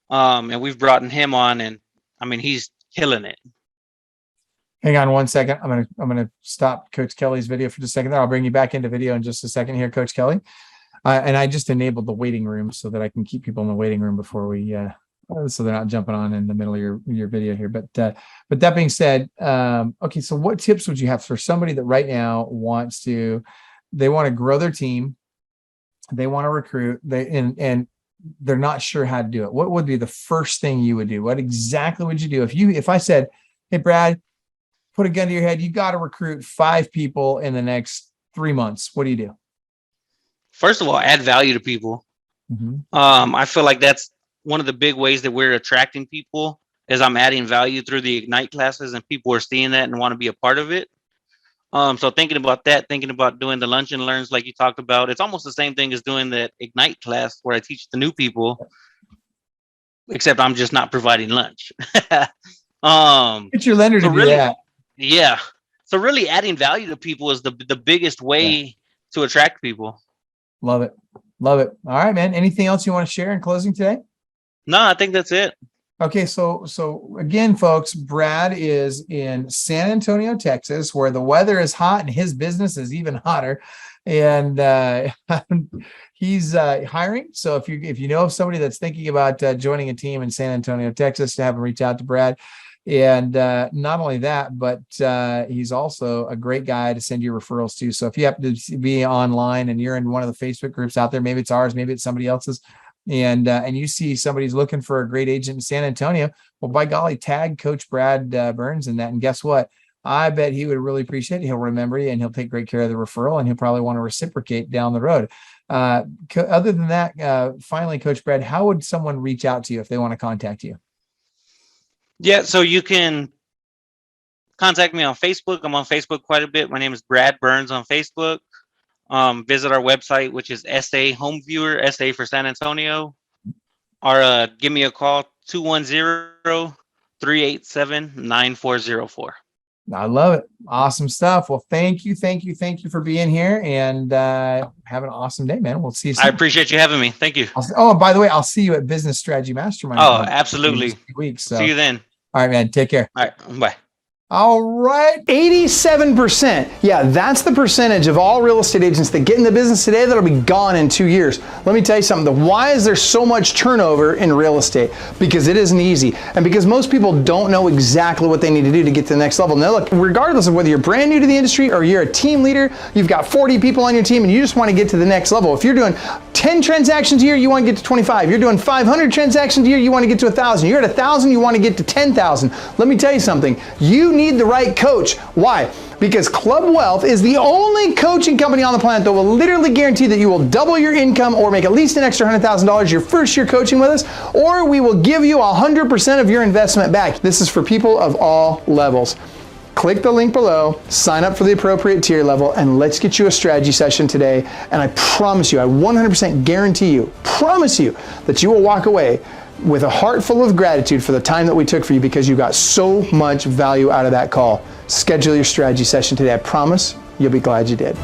And we've brought him on, and I mean, he's killing it. Hang on 1 second. I'm gonna stop Coach Kelly's video for just a second there. I'll bring you back into video in just a second here, Coach Kelly. And I just enabled the waiting room so that I can keep people in the waiting room before we so they're not jumping on in the middle of your video here. But that being said, okay, so what tips would you have for somebody that right now they want to grow their team, they want to recruit, and they're not sure how to do it? What would be the first thing you would do? What exactly would you do if I said, "Hey, Brad, put a gun to your head, you got to recruit 5 people in the next 3 months"? What do you do? First of all, add value to people. I feel like that's one of the big ways that we're attracting people is I'm adding value through the Ignite classes, and people are seeing that and want to be a part of it. So thinking about that, thinking about doing the lunch and learns like you talked about, it's almost the same thing as doing that Ignite class where I teach the new people, except I'm just not providing lunch. Get your lender to do that. Yeah. So really adding value to people is the biggest way to attract people. Love it. Love it. All right, man. Anything else you want to share in closing today? No, I think that's it. Okay. So again, folks, Brad is in San Antonio, Texas, where the weather is hot and his business is even hotter. And he's hiring. So if you know of somebody that's thinking about joining a team in San Antonio, Texas, to have him reach out to Brad. And not only that, but he's also a great guy to send your referrals to. So if you happen to be online and you're in one of the Facebook groups out there, maybe it's ours, maybe it's somebody else's, and you see somebody's looking for a great agent in San Antonio, well, by golly, tag Coach Brad Burns in that. And guess what? I bet he would really appreciate it. He'll remember you and he'll take great care of the referral, and he'll probably want to reciprocate down the road. Other than that, finally, Coach Brad, how would someone reach out to you if they want to contact you? Yeah, so you can contact me on Facebook. I'm on Facebook quite a bit. My name is Brad Burns on Facebook. Visit our website, which is SA Home Viewer, SA for San Antonio. Or give me a call, 210-387-9404. I love it. Awesome stuff. Well, thank you for being here, and have an awesome day, man. We'll see you soon. I appreciate you having me. Thank you. By the way, I'll see you at Business Strategy Mastermind. Oh, absolutely. In 2 weeks. So. See you then. All right, man. Take care. All right. Bye. All right. 87%. Yeah, that's the percentage of all real estate agents that get in the business today that'll be gone in 2 years. Let me tell you something. Why is there so much turnover in real estate? Because it isn't easy. And because most people don't know exactly what they need to do to get to the next level. Now look, regardless of whether you're brand new to the industry or you're a team leader, you've got 40 people on your team and you just want to get to the next level. If you're doing 10 transactions a year, you want to get to 25. You're doing 500 transactions a year, you want to get to 1,000. You're at 1,000, you want to get to 10,000. Let me tell you something. You need the right coach. Why? Because Club Wealth is the only coaching company on the planet that will literally guarantee that you will double your income or make at least an extra $100,000 your first year coaching with us, or we will give you 100% of your investment back. This is for people of all levels. Click the link below, sign up for the appropriate tier level, and let's get you a strategy session today. And I promise you, I 100% guarantee you, promise you that you will walk away with a heart full of gratitude for the time that we took for you, because you got so much value out of that call. Schedule your strategy session today. I promise you'll be glad you did.